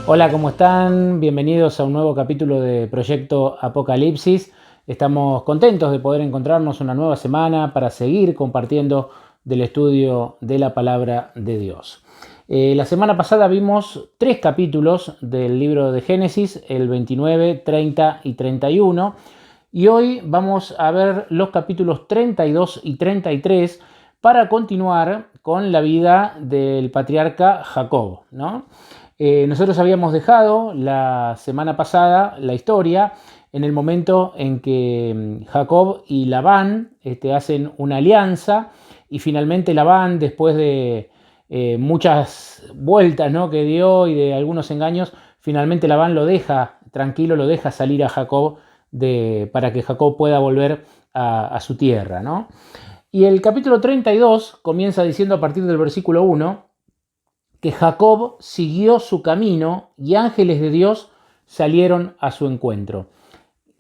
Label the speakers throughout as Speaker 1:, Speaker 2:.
Speaker 1: Hola, ¿cómo están? Bienvenidos a un nuevo capítulo de Proyecto Apocalipsis. Estamos contentos de poder encontrarnos una nueva semana para seguir compartiendo del estudio de la palabra de Dios. La semana pasada vimos 3 capítulos del libro de Génesis, el 29, 30 y 31. Y hoy vamos a ver los capítulos 32 y 33 para continuar con la vida del patriarca Jacob, ¿no? Nosotros habíamos dejado la semana pasada la historia en el momento en que Jacob y Labán hacen una alianza y finalmente Labán, después de muchas vueltas, ¿no?, que dio y de algunos engaños, finalmente Labán lo deja tranquilo, lo deja salir a Jacob para que Jacob pueda volver a su tierra, ¿no? Y el capítulo 32 comienza diciendo a partir del versículo 1 que Jacob siguió su camino y ángeles de Dios salieron a su encuentro.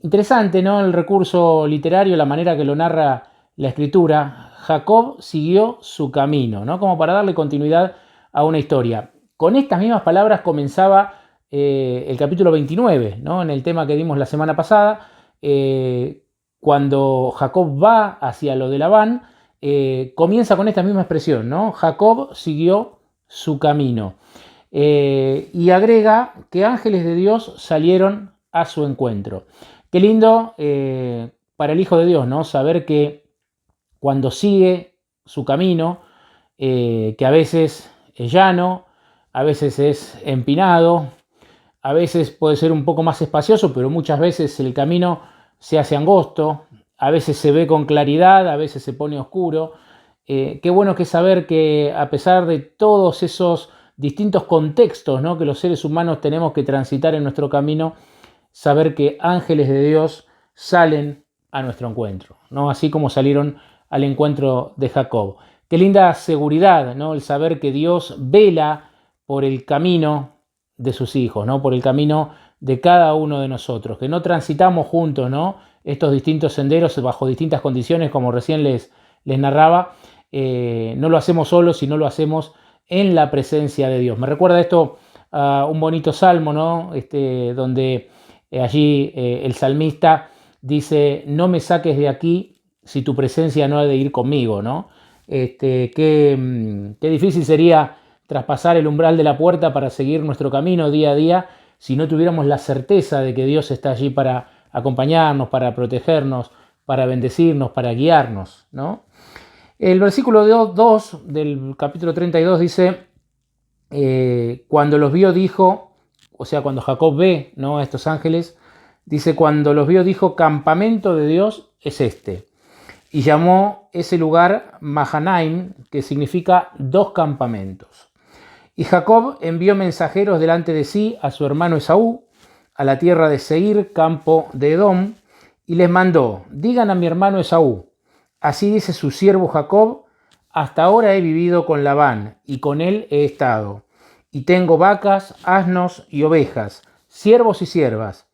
Speaker 1: Interesante, ¿no?, el recurso literario, la manera que lo narra la escritura. Jacob siguió su camino, ¿no?, como para darle continuidad a una historia. Con estas mismas palabras comenzaba el capítulo 29, ¿no?, en el tema que dimos la semana pasada, cuando Jacob va hacia lo de Labán, comienza con esta misma expresión, ¿no? Jacob siguió su camino. Y agrega que ángeles de Dios salieron a su encuentro. Qué lindo para el Hijo de Dios, ¿no?, saber que cuando sigue su camino, que a veces es llano, a veces es empinado, a veces puede ser un poco más espacioso, pero muchas veces el camino se hace angosto, a veces se ve con claridad, a veces se pone oscuro. Qué bueno que saber que a pesar de todos esos distintos contextos, ¿no?, que los seres humanos tenemos que transitar en nuestro camino, saber que ángeles de Dios salen a nuestro encuentro, ¿no?, así como salieron al encuentro de Jacob. Qué linda seguridad, ¿no?, el saber que Dios vela por el camino de sus hijos, ¿no?, por el camino de cada uno de nosotros, que no transitamos juntos, ¿no?, estos distintos senderos bajo distintas condiciones, como recién les narraba. No lo hacemos solos, sino lo hacemos en la presencia de Dios. Me recuerda esto a un bonito salmo, ¿no?, donde allí el salmista dice: no me saques de aquí si tu presencia no ha de ir conmigo, ¿no? Qué difícil sería traspasar el umbral de la puerta para seguir nuestro camino día a día si no tuviéramos la certeza de que Dios está allí para acompañarnos, para protegernos, para bendecirnos, para guiarnos, ¿no? El versículo 2 del capítulo 32 dice: cuando los vio dijo, o sea, cuando Jacob ve, ¿no?, a estos ángeles, dice: cuando los vio dijo, campamento de Dios es este. Y llamó ese lugar Mahanaim, que significa 2 campamentos. Y Jacob envió mensajeros delante de sí a su hermano Esaú, a la tierra de Seir, campo de Edom, y les mandó: digan a mi hermano Esaú, así dice su siervo Jacob, hasta ahora he vivido con Labán, y con él he estado, y tengo vacas, asnos y ovejas, siervos y siervas.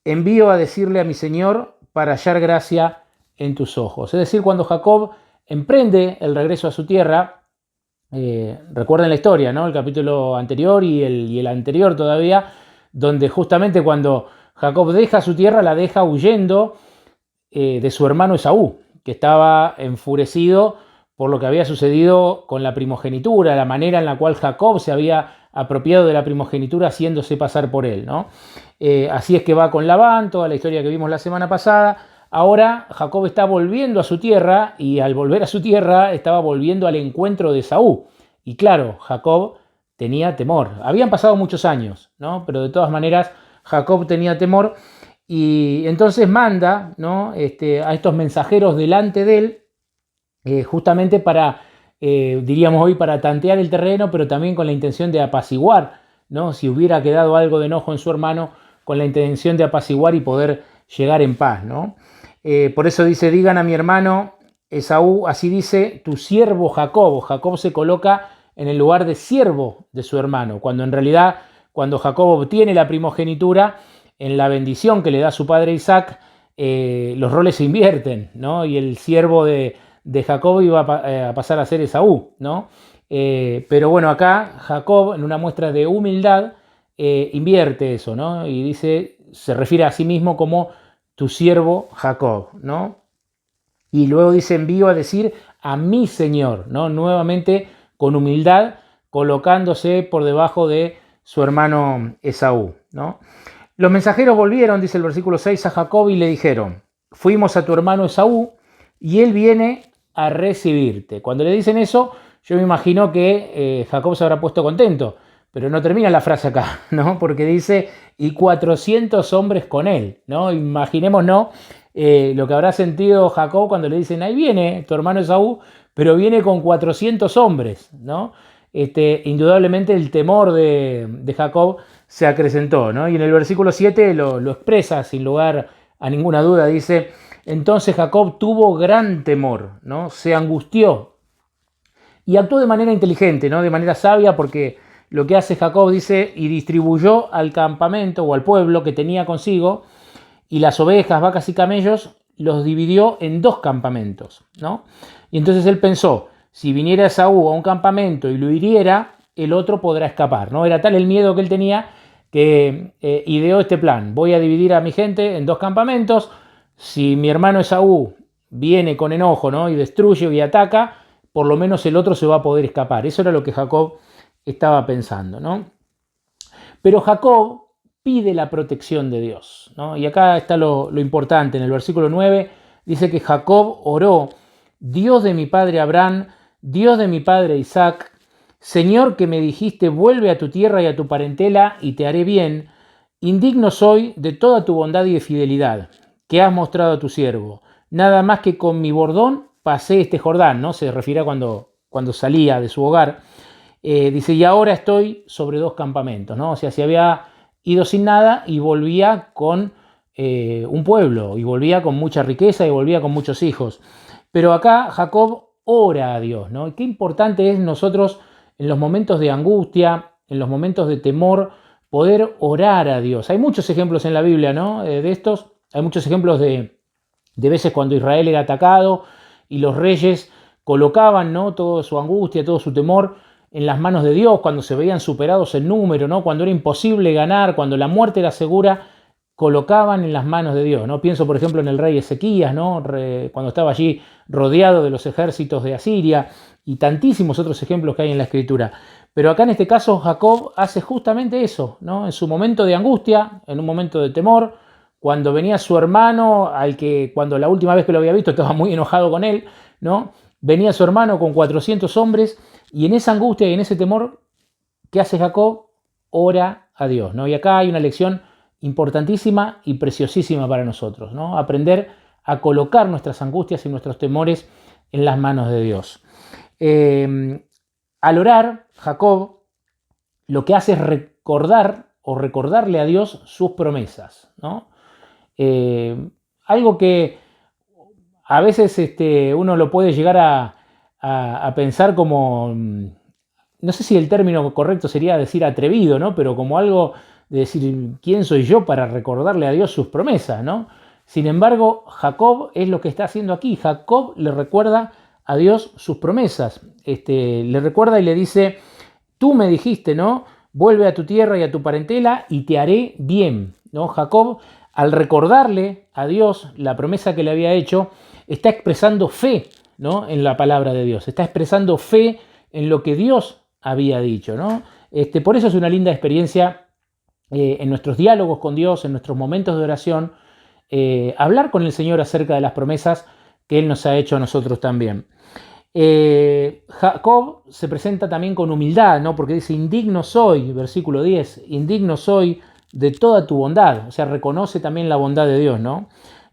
Speaker 1: Envío a decirle a mi señor para hallar gracia en tus ojos. Es decir, cuando Jacob emprende el regreso a su tierra, recuerden la historia, ¿no?, el capítulo anterior y el anterior todavía, donde justamente cuando Jacob deja su tierra, la deja huyendo de su hermano Esaú, que estaba enfurecido por lo que había sucedido con la primogenitura, la manera en la cual Jacob se había apropiado de la primogenitura haciéndose pasar por él, ¿no? Así es que va con Labán, toda la historia que vimos la semana pasada. Ahora Jacob está volviendo a su tierra, y al volver a su tierra estaba volviendo al encuentro de Esaú. Y claro, Jacob tenía temor. Habían pasado muchos años, ¿no?, pero de todas maneras Jacob tenía temor, y entonces manda, ¿no?, a estos mensajeros delante de él, justamente para, diríamos hoy, para tantear el terreno, pero también con la intención de apaciguar, ¿no?, si hubiera quedado algo de enojo en su hermano, con la intención de apaciguar y poder llegar en paz, ¿no? Por eso dice: digan a mi hermano Esaú, así dice tu siervo Jacob. Jacob se coloca en el lugar de siervo de su hermano, cuando en realidad, cuando Jacob obtiene la primogenitura, en la bendición que le da su padre Isaac, los roles se invierten, ¿no?, y el siervo de Jacob iba a pasar a ser Esaú, ¿no? Pero bueno, acá Jacob, en una muestra de humildad, invierte eso, ¿no? Y dice, se refiere a sí mismo como tu siervo Jacob, ¿no? Y luego dice, envío a decir a mi Señor, ¿no? Nuevamente con humildad, colocándose por debajo de su hermano Esaú, ¿no? Los mensajeros volvieron, dice el versículo 6, a Jacob y le dijeron, fuimos a tu hermano Esaú y él viene a recibirte. Cuando le dicen eso, yo me imagino que Jacob se habrá puesto contento, pero no termina la frase acá, ¿no? Porque dice, y 400 hombres con él, ¿no? Imaginémonos lo que habrá sentido Jacob cuando le dicen, ahí viene tu hermano Esaú, pero viene con 400 hombres, ¿no? Indudablemente el temor de Jacob se acrecentó, ¿no? Y en el versículo 7 lo expresa sin lugar a ninguna duda, dice, entonces Jacob tuvo gran temor, ¿no? Se angustió y actuó de manera inteligente, ¿no? De manera sabia, porque lo que hace Jacob, dice, y distribuyó al campamento o al pueblo que tenía consigo, y las ovejas, vacas y camellos los dividió en 2 campamentos, ¿no? Y entonces él pensó, si viniera Esaú a un campamento y lo hiriera, el otro podrá escapar, ¿no? Era tal el miedo que él tenía que ideó este plan. Voy a dividir a mi gente en 2 campamentos. Si mi hermano Esaú viene con enojo, ¿no? Y destruye y ataca, por lo menos el otro se va a poder escapar. Eso era lo que Jacob estaba pensando, ¿no? Pero Jacob pide la protección de Dios, ¿no? Y acá está lo importante. En el versículo 9 dice que Jacob oró, Dios de mi padre Abraham, Dios de mi padre Isaac, Señor que me dijiste, vuelve a tu tierra y a tu parentela y te haré bien, indigno soy de toda tu bondad y de fidelidad que has mostrado a tu siervo. Nada más que con mi bordón pasé este Jordán, ¿no? Se refiere a cuando salía de su hogar. Dice, y ahora estoy sobre 2 campamentos, ¿no? O sea, se había ido sin nada y volvía con un pueblo, y volvía con mucha riqueza y volvía con muchos hijos. Pero acá Jacob ora a Dios, ¿no? Y qué importante es nosotros en los momentos de angustia, en los momentos de temor, poder orar a Dios. Hay muchos ejemplos en la Biblia, ¿no? De estos. Hay muchos ejemplos de veces cuando Israel era atacado y los reyes colocaban, ¿no? Toda su angustia, todo su temor en las manos de Dios, cuando se veían superados en número, ¿no? Cuando era imposible ganar, cuando la muerte era segura, colocaban en las manos de Dios, ¿no? Pienso, por ejemplo, en el rey Ezequías, ¿no? Cuando estaba allí rodeado de los ejércitos de Asiria, y tantísimos otros ejemplos que hay en la Escritura. Pero acá en este caso Jacob hace justamente eso, ¿no? En su momento de angustia, en un momento de temor, cuando venía su hermano, al que cuando la última vez que lo había visto estaba muy enojado con él, ¿no? Venía su hermano con 400 hombres, y en esa angustia y en ese temor, ¿qué hace Jacob? Ora a Dios, ¿no? Y acá hay una lección importantísima y preciosísima para nosotros, ¿no? Aprender a colocar nuestras angustias y nuestros temores en las manos de Dios. Al orar, Jacob lo que hace es recordar o recordarle a Dios sus promesas, ¿no? Algo que a veces uno lo puede llegar a pensar como, no sé si el término correcto sería decir atrevido, ¿no? Pero como algo de decir, ¿quién soy yo para recordarle a Dios sus promesas, ¿no? Sin embargo, Jacob es lo que está haciendo aquí. Jacob le recuerda a Dios sus promesas. Le recuerda y le dice, tú me dijiste, ¿no? Vuelve a tu tierra y a tu parentela y te haré bien, ¿no? Jacob, al recordarle a Dios la promesa que le había hecho, está expresando fe, ¿no? En la palabra de Dios. Está expresando fe en lo que Dios había dicho, ¿no? Por eso es una linda experiencia en nuestros diálogos con Dios, en nuestros momentos de oración, hablar con el Señor acerca de las promesas que Él nos ha hecho a nosotros también. Jacob se presenta también con humildad, ¿no? Porque dice, indigno soy, versículo 10, indigno soy de toda tu bondad. O sea, reconoce también la bondad de Dios, ¿no?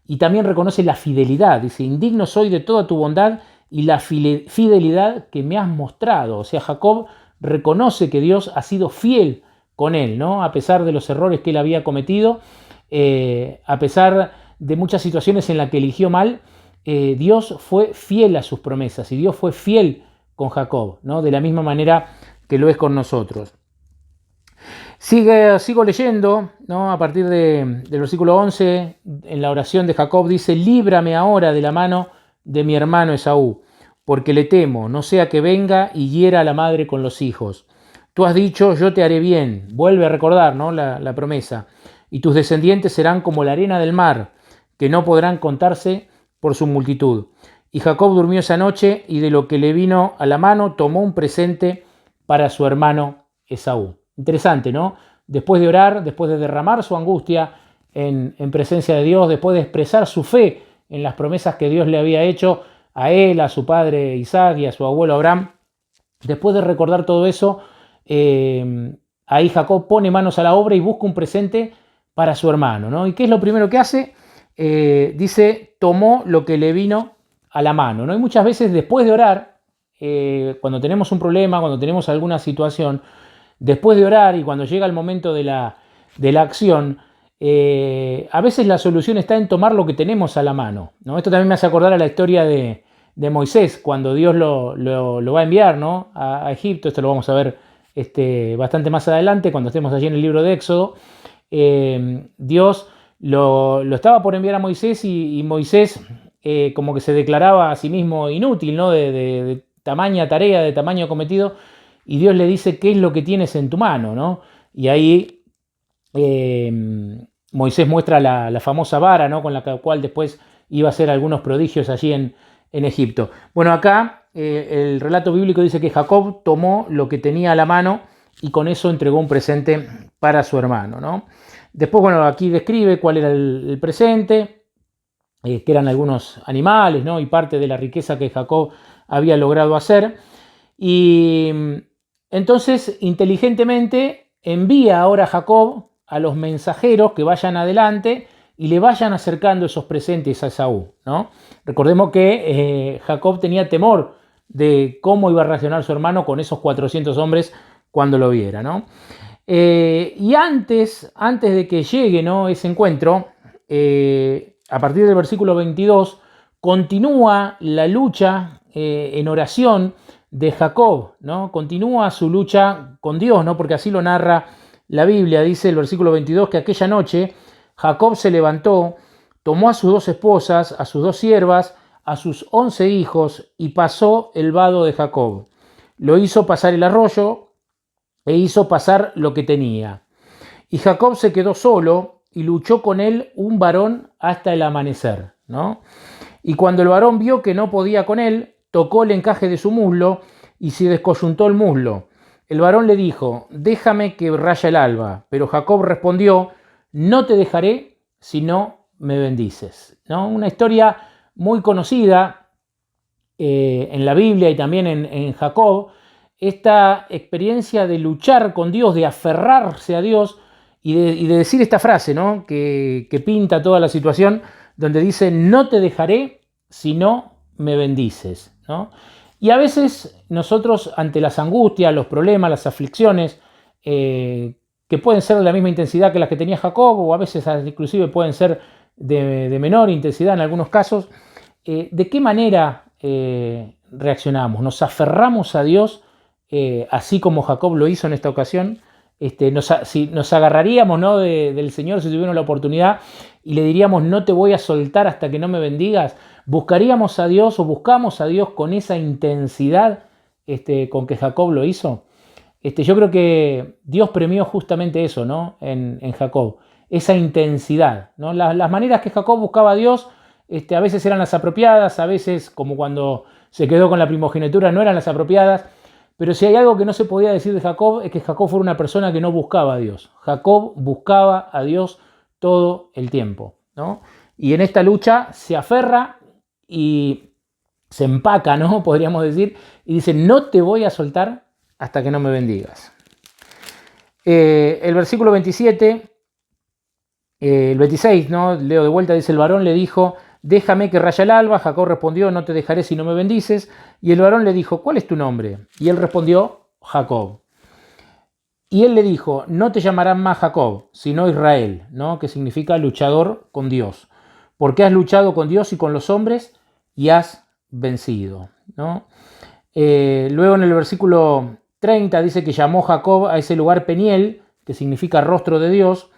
Speaker 1: Y también reconoce la fidelidad. Dice, indigno soy de toda tu bondad y la fidelidad que me has mostrado. O sea, Jacob reconoce que Dios ha sido fiel con él, ¿no? A pesar de los errores que él había cometido, a pesar de muchas situaciones en las que eligió mal, Dios fue fiel a sus promesas y Dios fue fiel con Jacob, ¿no? De la misma manera que lo es con nosotros. Sigo leyendo, ¿no? A partir del versículo 11, en la oración de Jacob dice, líbrame ahora de la mano de mi hermano Esaú, porque le temo, no sea que venga y hiera a la madre con los hijos. Tú has dicho, yo te haré bien. Vuelve a recordar, ¿no?, la promesa. Y tus descendientes serán como la arena del mar, que no podrán contarse por su multitud. Y Jacob durmió esa noche y de lo que le vino a la mano tomó un presente para su hermano Esaú. Interesante, ¿no? Después de orar, después de derramar su angustia en presencia de Dios, después de expresar su fe en las promesas que Dios le había hecho a él, a su padre Isaac y a su abuelo Abraham, después de recordar todo eso, ahí Jacob pone manos a la obra y busca un presente para su hermano, ¿no? ¿Y qué es lo primero que hace? Dice, tomó lo que le vino a la mano, ¿no? Y muchas veces después de orar, cuando tenemos un problema, cuando tenemos alguna situación, después de orar y cuando llega el momento de la acción, a veces la solución está en tomar lo que tenemos a la mano, ¿no? Esto también me hace acordar a la historia de Moisés, cuando Dios lo va a enviar, ¿no?, a Egipto. Esto lo vamos a ver bastante más adelante, cuando estemos allí en el libro de Éxodo. Dios lo estaba por enviar a Moisés y Moisés como que se declaraba a sí mismo inútil, ¿no?, de tamaña tarea, de tamaño cometido, y Dios le dice, ¿qué es lo que tienes en tu mano?, ¿no? Y ahí Moisés muestra la famosa vara, ¿no?, con la cual después iba a hacer algunos prodigios allí en Egipto. Bueno, acá el relato bíblico dice que Jacob tomó lo que tenía a la mano y con eso entregó un presente para su hermano, ¿no? Después, bueno, aquí describe cuál era el presente, que eran algunos animales, ¿no?, y parte de la riqueza que Jacob había logrado hacer. Y entonces, inteligentemente, envía ahora Jacob a los mensajeros que vayan adelante y le vayan acercando esos presentes a Esaú, ¿no? Recordemos que Jacob tenía temor de cómo iba a reaccionar su hermano con esos 400 hombres cuando lo viera, ¿no? Y antes de que llegue, ¿no?, ese encuentro, a partir del versículo 22, continúa la lucha en oración de Jacob, ¿no? Continúa su lucha con Dios, ¿no?, porque así lo narra la Biblia. Dice el versículo 22 que aquella noche Jacob se levantó, tomó a sus 2 esposas, a sus 2 siervas, a sus 11 hijos y pasó el vado de Jacob. Lo hizo pasar el arroyo e hizo pasar lo que tenía. Y Jacob se quedó solo y luchó con él un varón hasta el amanecer, ¿no? Y cuando el varón vio que no podía con él, tocó el encaje de su muslo y se descoyuntó el muslo. El varón le dijo, déjame que raya el alba. Pero Jacob respondió, no te dejaré si no me bendices, ¿no? Una historia muy conocida en la Biblia y también en Jacob, esta experiencia de luchar con Dios, de aferrarse a Dios y de decir esta frase, ¿no?, que pinta toda la situación, donde dice, no te dejaré si no me bendices, ¿no? Y a veces nosotros, ante las angustias, los problemas, las aflicciones, que pueden ser de la misma intensidad que las que tenía Jacob, o a veces inclusive pueden ser de menor intensidad en algunos casos, ¿de qué manera reaccionamos? ¿Nos aferramos a Dios así como Jacob lo hizo en esta ocasión? Nos agarraríamos, ¿no?, del Señor si tuviéramos la oportunidad y le diríamos, no te voy a soltar hasta que no me bendigas. ¿Buscaríamos a Dios o buscamos a Dios con esa intensidad con que Jacob lo hizo? Yo creo que Dios premió justamente eso, ¿no?, en Jacob, esa intensidad, ¿no? Las maneras que Jacob buscaba a Dios a veces eran las apropiadas, a veces, como cuando se quedó con la primogenitura, no eran las apropiadas. Pero si hay algo que no se podía decir de Jacob, es que Jacob fue una persona que no buscaba a Dios. Jacob buscaba a Dios todo el tiempo, ¿no? Y en esta lucha se aferra y se empaca, ¿no?, podríamos decir, y dice, no te voy a soltar hasta que no me bendigas. El versículo 27, el 26, ¿no?, leo de vuelta, dice, el varón le dijo, déjame que raya el alba. Jacob respondió, no te dejaré si no me bendices. Y el varón le dijo, ¿cuál es tu nombre? Y él respondió, Jacob. Y él le dijo, no te llamarán más Jacob, sino Israel, ¿no?, que significa luchador con Dios, porque has luchado con Dios y con los hombres y has vencido, ¿no? Luego en el versículo 30 dice que llamó Jacob a ese lugar Peniel, que significa rostro de Dios,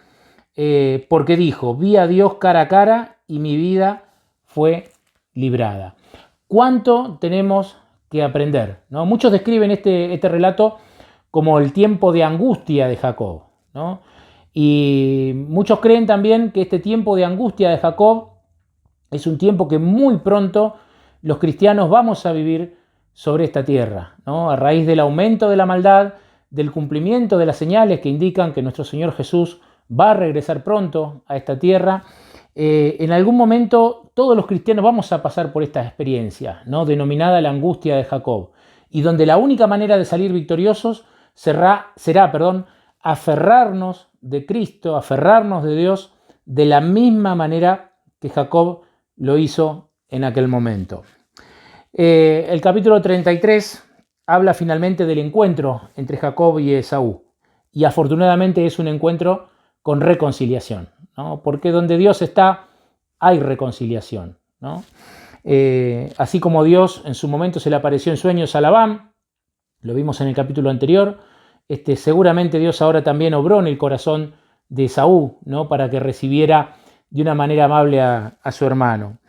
Speaker 1: porque dijo, vi a Dios cara a cara y mi vida fue librada. ¿Cuánto tenemos que aprender, ¿no? Muchos describen este relato como el tiempo de angustia de Jacob, ¿no? Y muchos creen también que este tiempo de angustia de Jacob es un tiempo que muy pronto los cristianos vamos a vivir sobre esta tierra, ¿no? A raíz del aumento de la maldad, del cumplimiento de las señales que indican que nuestro Señor Jesús va a regresar pronto a esta tierra. En algún momento todos los cristianos vamos a pasar por esta experiencia, ¿no? Denominada la angustia de Jacob, y donde la única manera de salir victoriosos será, aferrarnos de Cristo, aferrarnos de Dios de la misma manera que Jacob lo hizo en aquel momento. El capítulo 33 habla finalmente del encuentro entre Jacob y Esaú, y afortunadamente es un encuentro con reconciliación, ¿no? Porque donde Dios está hay reconciliación, ¿no? Así como Dios en su momento se le apareció en sueños a Labán, lo vimos en el capítulo anterior, seguramente Dios ahora también obró en el corazón de Esaú, ¿no? Para que recibiera de una manera amable a su hermano.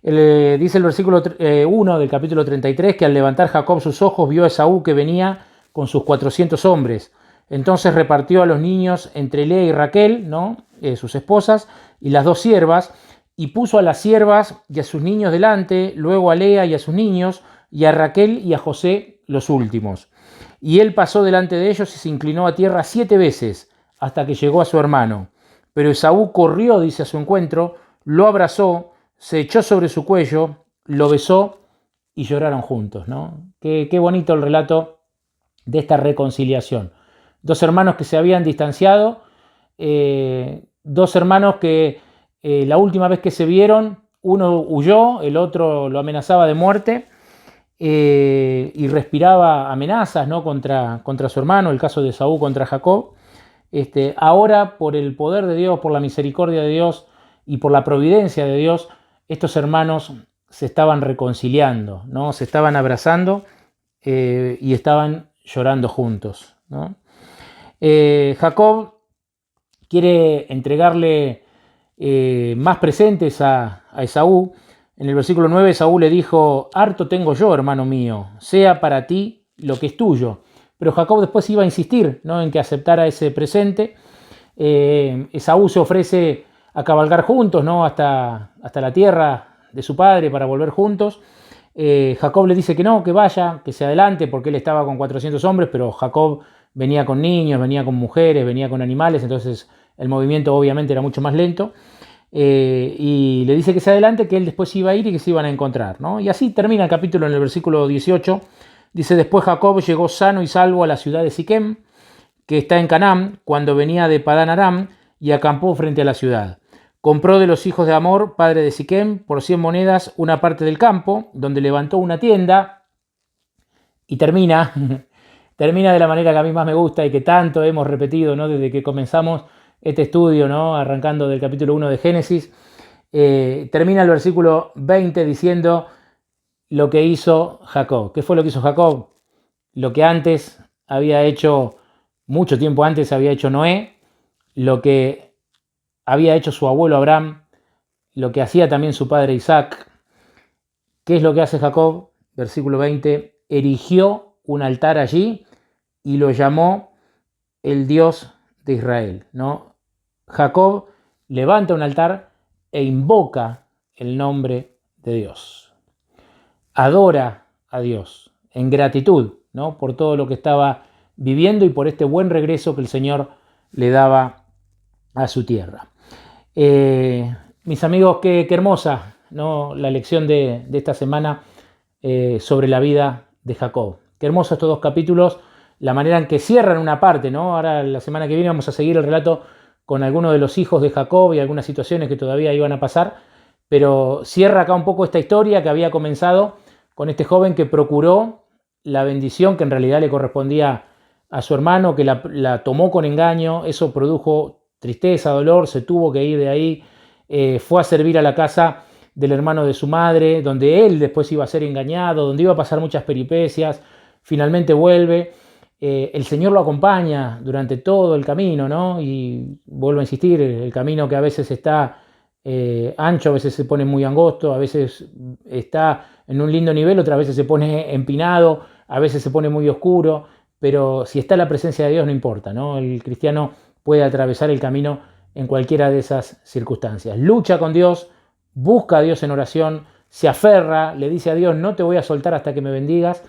Speaker 1: Dice el versículo 1 del capítulo 33 que al levantar Jacob sus ojos vio a Esaú que venía con sus 400 hombres. Entonces repartió a los niños entre Lea y Raquel, ¿no? Sus esposas, y las dos siervas, y puso a las siervas y a sus niños delante, luego a Lea y a sus niños, y a Raquel y a José los últimos. Y él pasó delante de ellos y se inclinó a tierra 7 veces, hasta que llegó a su hermano. Pero Esaú corrió, dice, a su encuentro, lo abrazó, se echó sobre su cuello, lo besó y lloraron juntos, ¿no? Qué bonito el relato de esta reconciliación. Dos hermanos que se habían distanciado, dos hermanos que la última vez que se vieron, uno huyó, el otro lo amenazaba de muerte y respiraba amenazas, ¿no? contra su hermano, el caso de Esaú contra Jacob. Ahora, por el poder de Dios, por la misericordia de Dios y por la providencia de Dios, estos hermanos se estaban reconciliando, ¿no? Se estaban abrazando y estaban llorando juntos, ¿no? Jacob quiere entregarle más presentes a Esaú. En el versículo 9, Esaú le dijo: harto tengo yo, hermano mío, sea para ti lo que es tuyo. Pero Jacob después iba a insistir, ¿no? En que aceptara ese presente. Esaú se ofrece a cabalgar juntos, ¿no? hasta la tierra de su padre para volver juntos. Jacob le dice que no, que vaya, que se adelante, porque él estaba con 400 hombres, pero Jacob venía con niños, venía con mujeres, venía con animales, entonces el movimiento obviamente era mucho más lento. Y le dice que se adelante, que él después iba a ir y que se iban a encontrar, ¿no? Y así termina el capítulo en el versículo 18. Dice: después Jacob llegó sano y salvo a la ciudad de Siquem, que está en Canaán, cuando venía de Padán Aram, y acampó frente a la ciudad. Compró de los hijos de Hamor, padre de Siquem, por 100 monedas una parte del campo, donde levantó una tienda, y termina de la manera que a mí más me gusta y que tanto hemos repetido, ¿no? Desde que comenzamos este estudio, ¿no? Arrancando del capítulo 1 de Génesis. Termina el versículo 20 diciendo lo que hizo Jacob. ¿Qué fue lo que hizo Jacob? Lo que antes había hecho, mucho tiempo antes había hecho Noé, lo que había hecho su abuelo Abraham, lo que hacía también su padre Isaac. ¿Qué es lo que hace Jacob? Versículo 20, erigió un altar allí y lo llamó el Dios de Israel, ¿no? Jacob levanta un altar e invoca el nombre de Dios. Adora a Dios en gratitud, ¿no? Por todo lo que estaba viviendo y por este buen regreso que el Señor le daba a su tierra. Mis amigos, qué hermosa, ¿no? La lección de esta semana sobre la vida de Jacob. Qué hermosos estos dos capítulos, la manera en que cierran una parte, ¿no? Ahora la semana que viene vamos a seguir el relato con algunos de los hijos de Jacob y algunas situaciones que todavía iban a pasar, pero cierra acá un poco esta historia que había comenzado con este joven que procuró la bendición que en realidad le correspondía a su hermano, que la tomó con engaño. Eso produjo tristeza, dolor, se tuvo que ir de ahí, fue a servir a la casa del hermano de su madre, donde él después iba a ser engañado, donde iba a pasar muchas peripecias. Finalmente vuelve, el Señor lo acompaña durante todo el camino, ¿no? Y vuelvo a insistir, el camino que a veces está ancho, a veces se pone muy angosto, a veces está en un lindo nivel, otras veces se pone empinado, a veces se pone muy oscuro, pero si está la presencia de Dios no importa, ¿no? El cristiano puede atravesar el camino en cualquiera de esas circunstancias. Lucha con Dios, busca a Dios en oración, se aferra, le dice a Dios, no te voy a soltar hasta que me bendigas,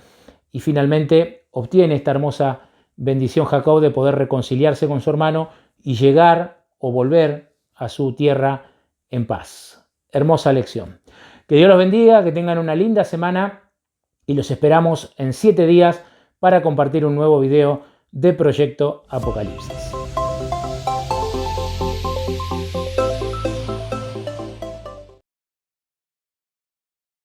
Speaker 1: y finalmente obtiene esta hermosa bendición Jacob de poder reconciliarse con su hermano y llegar o volver a su tierra en paz. Hermosa lección. Que Dios los bendiga, que tengan una linda semana y los esperamos en 7 días para compartir un nuevo video de Proyecto Apocalipsis.